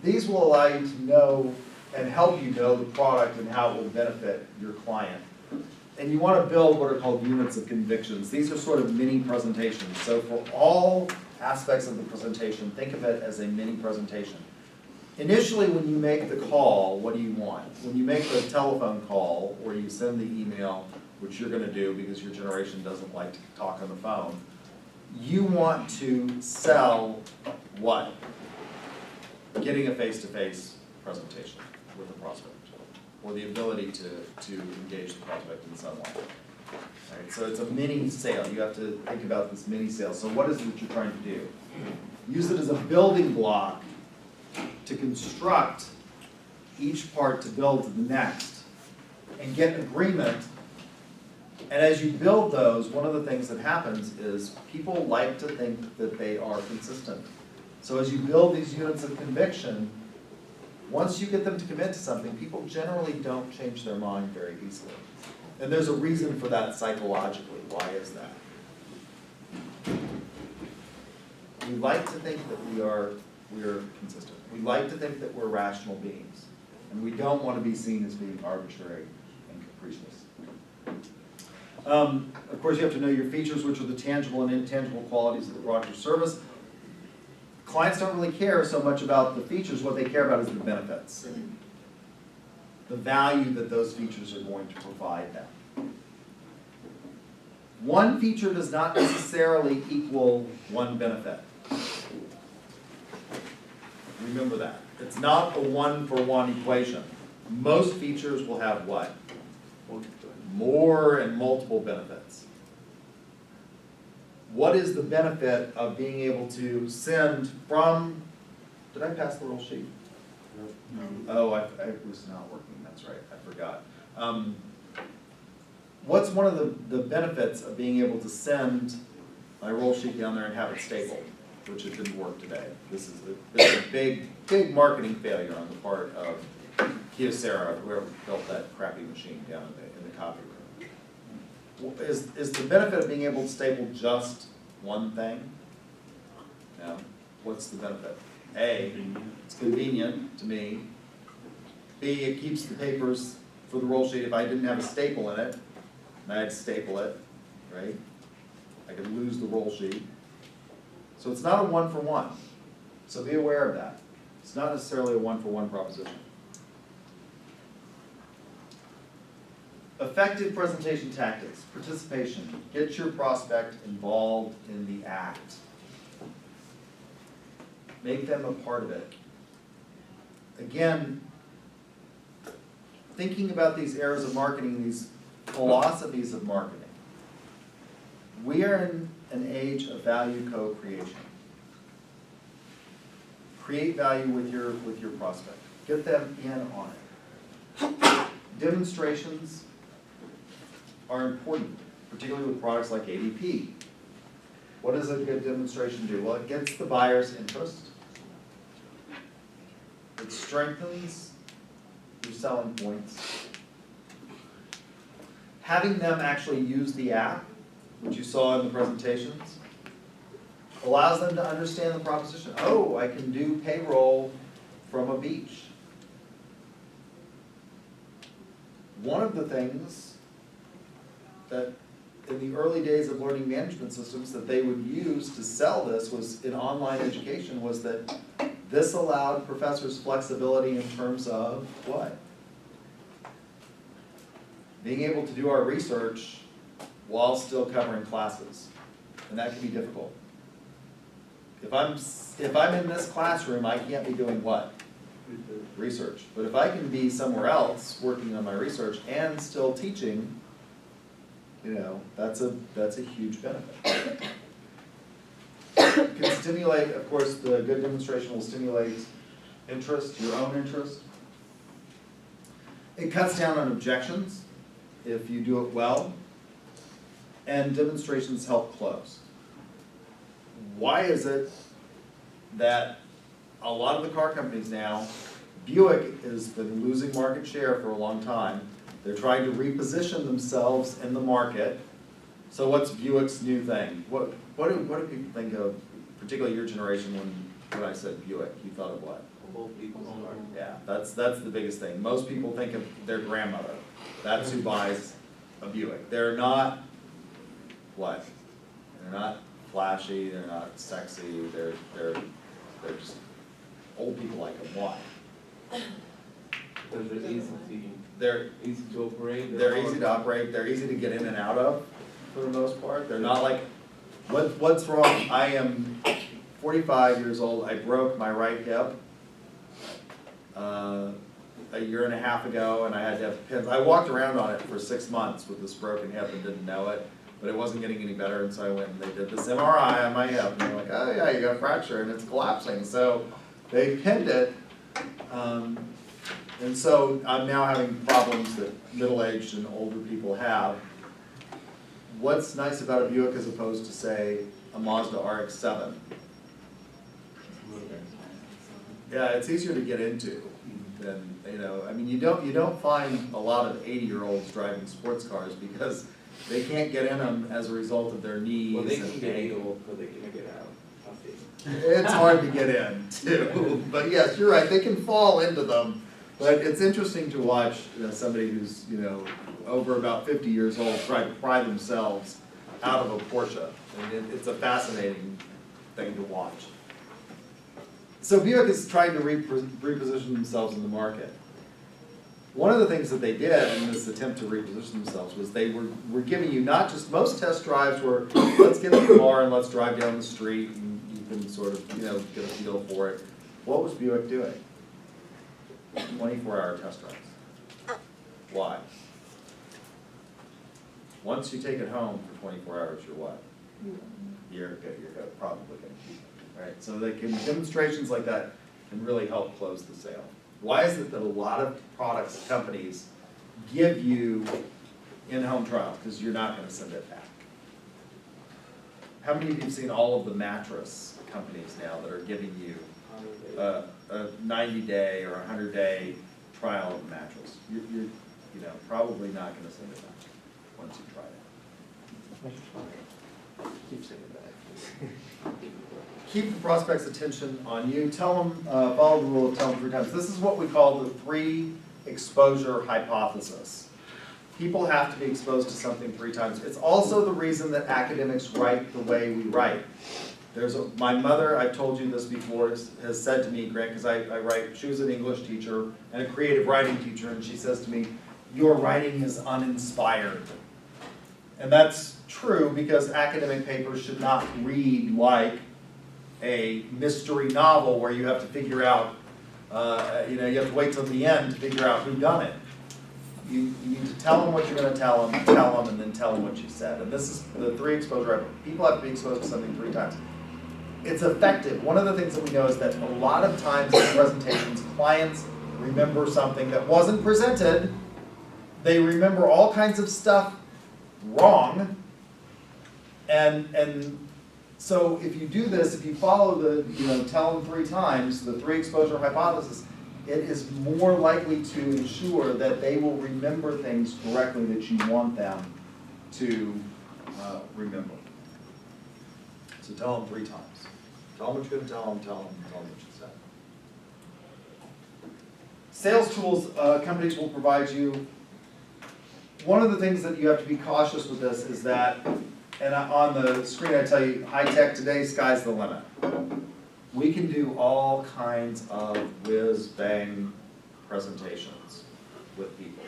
These will allow you to know and help you know the product and how it will benefit your client. And you want to build what are called units of convictions. These are sort of mini presentations. So for all aspects of the presentation, think of it as a mini presentation. Initially, when you make the call, what do you want? When you make the telephone call or you send the email, which you're going to do because your generation doesn't like to talk on the phone, you want to sell what? Getting a face-to-face presentation with the prospect, or the ability to engage the prospect in some way. All right, so it's a mini sale. You have to think about this mini sale. So what is it that you're trying to do? Use it as a building block to construct each part to build to the next, and get agreement. And as you build those, one of the things that happens is people like to think that they are consistent. So as you build these units of conviction, once you get them to commit to something, people generally don't change their mind very easily. And there's a reason for that psychologically. Why is that? We like to think that we're consistent. We like to think that we're rational beings. And we don't want to be seen as being arbitrary and capricious. Of course, you have to know your features, which are the tangible and intangible qualities of the product or service. Clients don't really care so much about the features. What they care about is the benefits, the value that those features are going to provide them. One feature does not necessarily equal one benefit. Remember that. It's not a one-for-one equation. Most features will have what? More and multiple benefits. What is the benefit of being able to send from, did I pass the little sheet? Oh, I was not working, that's right, I forgot. What's one of the benefits of being able to send my roll sheet down there and have it stapled, which it didn't work today? This is a big marketing failure on the part of Kyocera, whoever built that crappy machine down in the copy room. Is the benefit of being able to staple just one thing? No. What's the benefit? A, it's convenient to me. B, it keeps the papers for the roll sheet. If I didn't have a staple in it, and I had to staple it, right? I could lose the roll sheet. So it's not a one-for-one. So be aware of that. It's not necessarily a one-for-one proposition. Effective presentation tactics, participation. Get your prospect involved in the act. Make them a part of it. Again, thinking about these eras of marketing, these philosophies of marketing. We are in an age of value co-creation. Create value with your prospect. Get them in on it. Demonstrations are important, particularly with products like ADP. What does a good demonstration do? Well, it gets the buyer's interest. It strengthens your selling points. Having them actually use the app, which you saw in the presentations, allows them to understand the proposition. Oh, I can do payroll from a beach. One of the things that in the early days of learning management systems that they would use to sell this was in online education was that this allowed professors flexibility in terms of what? Being able to do our research while still covering classes. And that can be difficult. If I'm in this classroom, I can't be doing what? Research. But if I can be somewhere else working on my research and still teaching, that's a huge benefit. It can stimulate, of course, the good demonstration will stimulate interest, your own interest. It cuts down on objections if you do it well. And demonstrations help close. Why is it that a lot of the car companies now, Buick has been losing market share for a long time. They're trying to reposition themselves in the market. So what's Buick's new thing? What do people think of, particularly your generation, when I said Buick, you thought of what? Yeah, that's the biggest thing. Most people think of their grandmother. That's who buys a Buick. They're not what? They're not flashy, they're not sexy, they're just old people like them. Why? Those are easy They're easy to operate. They're easy to operate, they're easy to get in and out of, for the most part. They're not like, what's wrong? I am 45 years old, I broke my right hip a year and a half ago, and I had to have pins. I walked around on it for 6 months with this broken hip and didn't know it, but it wasn't getting any better, and so I went and they did this MRI on my hip, and they're like, oh yeah, you got a fracture, and it's collapsing. So they pinned it, and so I'm now having problems that middle-aged and older people have. What's nice about a Buick as opposed to, say, a Mazda RX-7? Yeah, it's easier to get into than, I mean, you don't find a lot of 80-year-olds driving sports cars because they can't get in them as a result of their knees. Well, they and can get ankle. able, but they can't get out. It's hard to get in too, but yes, you're right, they can fall into them. But it's interesting to watch somebody who's, over about 50 years old try to pry themselves out of a Porsche. And it's a fascinating thing to watch. So Buick is trying to reposition themselves in the market. One of the things that they did in this attempt to reposition themselves was they were giving you not just, most test drives were, let's get in the car and let's drive down the street and you can sort of, get a feel for it. What was Buick doing? 24-hour test drives. Why? Once you take it home for 24 hours, you're what? You're probably going to keep it, right? So demonstrations like that can really help close the sale. Why is it that a lot of products, companies give you in-home trials? Because you're not gonna send it back. How many of you have seen all of the mattress companies now that are giving you a 90-day or 100-day trial of a mattress? You're probably not gonna send it back once you try it. Keep saying that. Keep the prospect's attention on you. Tell them, follow the rule of tell them 3 times. This is what we call the 3 exposure hypothesis. People have to be exposed to something 3 times. It's also the reason that academics write the way we write. My mother, I've told you this before, has said to me, Grant, because I write, she was an English teacher and a creative writing teacher, and she says to me, your writing is uninspired. And that's true, because academic papers should not read like a mystery novel where you have to figure out, you have to wait till the end to figure out who done it. You need to tell them what you're going to tell them, and then tell them what you said. And this is the 3 exposure. People have to be exposed to something 3 times. It's effective. One of the things that we know is that a lot of times in presentations, clients remember something that wasn't presented. They remember all kinds of stuff wrong. And so if you do this, if you follow the, tell them 3 times, the 3 exposure hypothesis, it is more likely to ensure that they will remember things correctly that you want them to remember. So tell them 3 times. Tell them what you're going to tell them what you said. Sales tools companies will provide you. One of the things that you have to be cautious with this is that, and on the screen I tell you, high tech today, sky's the limit. We can do all kinds of whiz-bang presentations with people.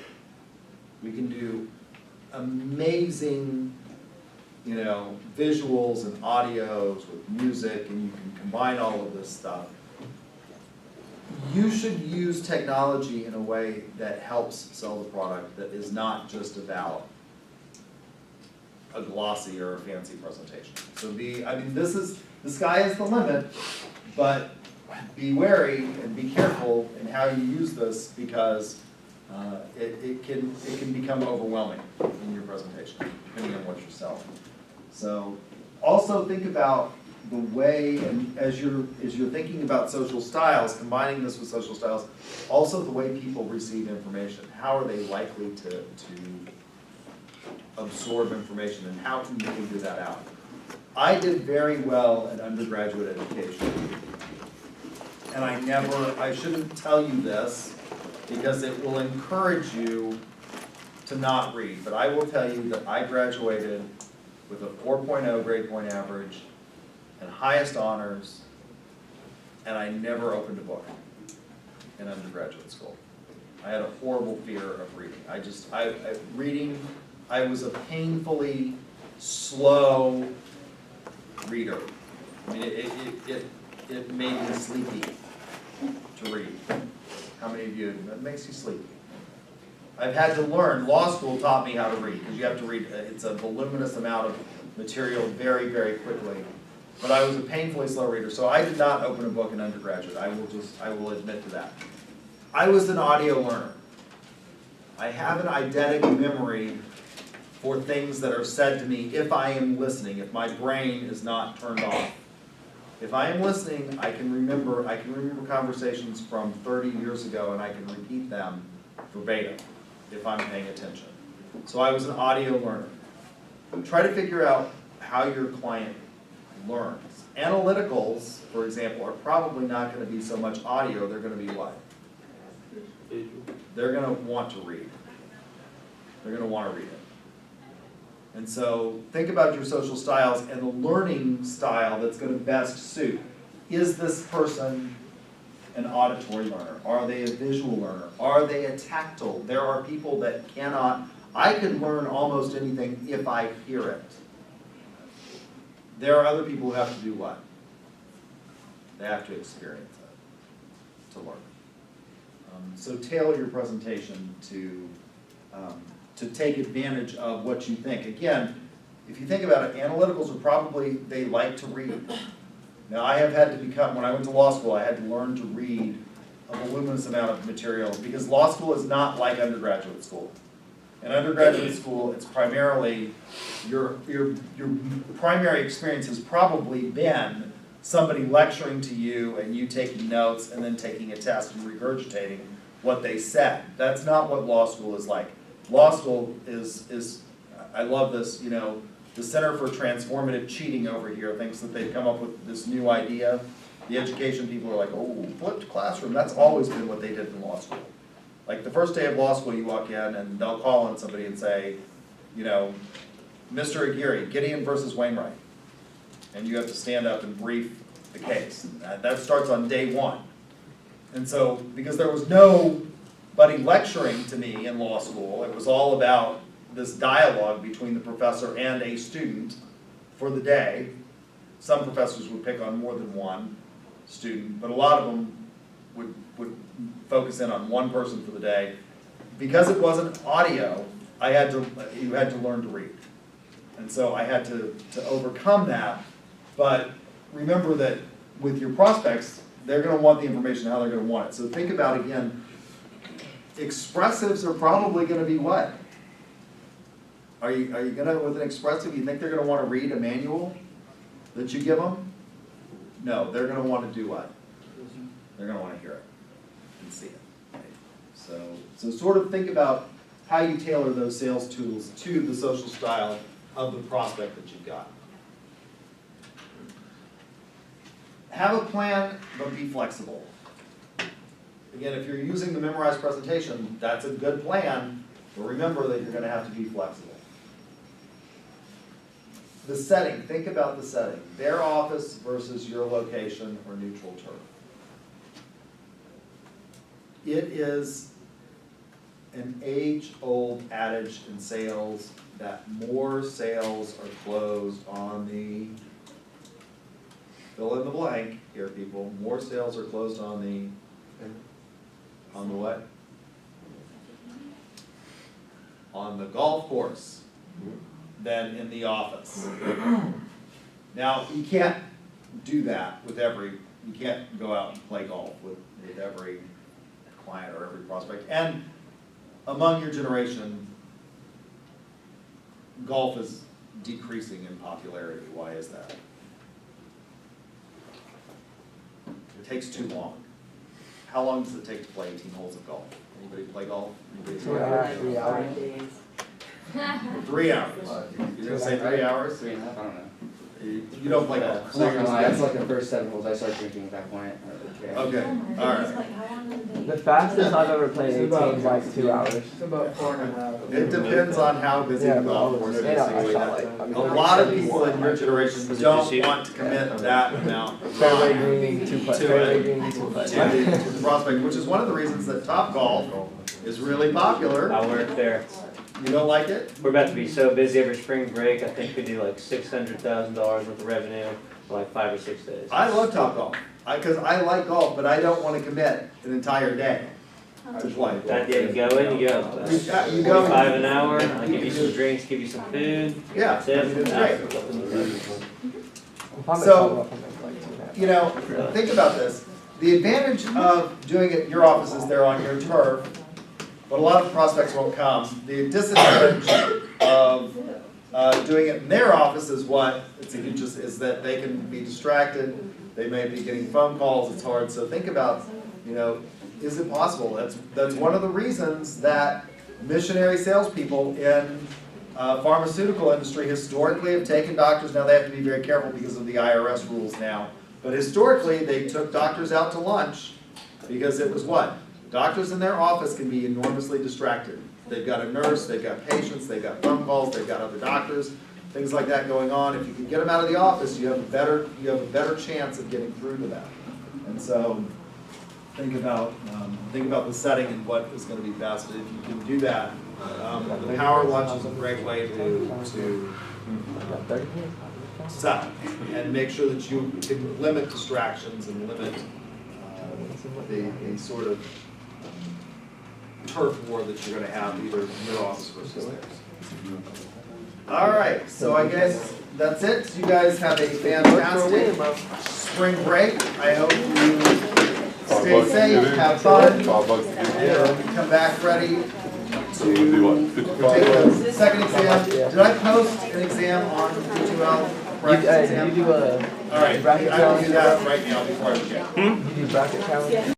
We can do amazing, visuals and audios with music, and you can combine all of this stuff. You should use technology in a way that helps sell the product, that is not just about a glossy or a fancy presentation. So the sky is the limit, but be wary and be careful in how you use this, because it can become overwhelming in your presentation, depending on what you're selling. So also think about the way, and as you're thinking about social styles, combining this with social styles, also the way people receive information. How are they likely to absorb information, and how can you figure that out? I did very well at undergraduate education. And I shouldn't tell you this because it will encourage you to not read, but I will tell you that I graduated with a 4.0 grade point average and highest honors, and I never opened a book in undergraduate school. I had a horrible fear of reading. Reading, I was a painfully slow reader. I mean, it made me sleepy to read. How many of you, it makes you sleepy? I've had to learn, law school taught me how to read, because you have to read, it's a voluminous amount of material very, very quickly. But I was a painfully slow reader, so I did not open a book in undergraduate. I will admit to that. I was an audio learner. I have an eidetic memory for things that are said to me if I am listening, if my brain is not turned off. If I am listening, I can remember conversations from 30 years ago, and I can repeat them verbatim if I'm paying attention. So I was an audio learner. Try to figure out how your client learns. Analyticals, for example, are probably not going to be so much audio. They're going to be what? They're going to want to read. They're going to want to read it. And so think about your social styles and the learning style that's going to best suit. Is this person an auditory learner? Are they a visual learner? Are they a tactile? There are people that cannot. I can learn almost anything if I hear it. There are other people who have to do what? They have to experience it to learn. So tailor your presentation to take advantage of what you think. Again, if you think about it, analyticals are probably, they like to read. Now I have had to become, when I went to law school, I had to learn to read a voluminous amount of material, because law school is not like undergraduate school. In undergraduate school, it's primarily, your primary experience has probably been somebody lecturing to you and you taking notes and then taking a test and regurgitating what they said. That's not what law school is like. Law school is I love this, you know, the Center for Transformative Cheating over here thinks that they've come up with this new idea. The education people are like, oh, flipped classroom, that's always been what they did in law school. Like the first day of law school, you walk in and they'll call on somebody and say, you know, Mr. Aguirre, Gideon versus Wainwright. And you have to stand up and brief the case. That starts on day one. And so, because there was nobody lecturing to me in law school, it was all about this dialogue between the professor and a student for the day. Some professors would pick on more than one student, but a lot of them would focus in on one person for the day. Because it wasn't audio, you had to learn to read. And so I had to overcome that. But remember that with your prospects, they're gonna want the information how they're gonna want it. So think about, again, expressives are probably gonna be what? Are you gonna, with an expressive, you think they're gonna wanna read a manual that you give them? No, they're gonna wanna do what? They're gonna wanna hear it and see it. Right? So sort of think about how you tailor those sales tools to the social style of the prospect that you've got. Have a plan, but be flexible. Again, if you're using the memorized presentation, that's a good plan, but remember that you're gonna have to be flexible. The setting, think about the setting. Their office versus your location or neutral turf. It is an age-old adage in sales that more sales are closed on the, fill in the blank here, people, more sales are closed on the what? On the golf course than in the office. Now, you can't do that with you can't go out and play golf with every client or every prospect. And among your generation, golf is decreasing in popularity. Why is that? It takes too long. How long does it take to play 18 holes of golf? Anybody play golf? Anybody 3 hours. 3 hours. 3 hours. You're gonna say 3 hours? 3.5, I don't know. You don't play golf. I'm not gonna lie, that's like the first 7 holes I start drinking at that point. Okay, all right. The fastest I've ever played 18 is like 2 hours. It's about 4.5. It depends on how busy the golf course is. Yeah, I shot like, A lot of people in your generation don't want to commit that amount of fairway time green, 2 putt, to fairway it, green, 2 putt. to the prospect, which is one of the reasons that Topgolf is really popular. I work there. You don't like it? We're about to be so busy every spring break, I think we do like $600,000 worth of revenue for like 5 or 6 days. I love Topgolf, because I like golf, but I don't want to commit an entire day to play. That day you go in, you go. You go. 45 an hour, I'll give you some drinks, give you some food. Yeah, That's it. I mean, it's great. If I'm at So, Topgolf, I'm at like 2.5. You know, think about this. The advantage of doing it at your office is they're on your turf, but a lot of prospects won't come. The disadvantage of doing it in their office is what? Is that they can be distracted, they may be getting phone calls, it's hard. So think about, you know, is it possible? That's one of the reasons that missionary salespeople in pharmaceutical industry historically have taken doctors. Now they have to be very careful because of the IRS rules now. But historically, they took doctors out to lunch because it was what? Doctors in their office can be enormously distracted. They've got a nurse, they've got patients, they've got phone calls, they've got other doctors, things like that going on. If you can get them out of the office, you have a better chance of getting through to them. And so think about the setting and what is going to be best. If you can do that, the power lunch is a great way to set and make sure that you can limit distractions and limit the sort of turf war that you're going to have either in your office versus theirs. All right, so I guess that's it. You guys have a fantastic spring break. I hope you Stay safe, have fun, $5 to get in. come back ready. So we do what, We'll 55? take the second exam. Did I post an exam on D2L? You do a All right, bracket I will do challenge. that right now before I forget. You do bracket challenge.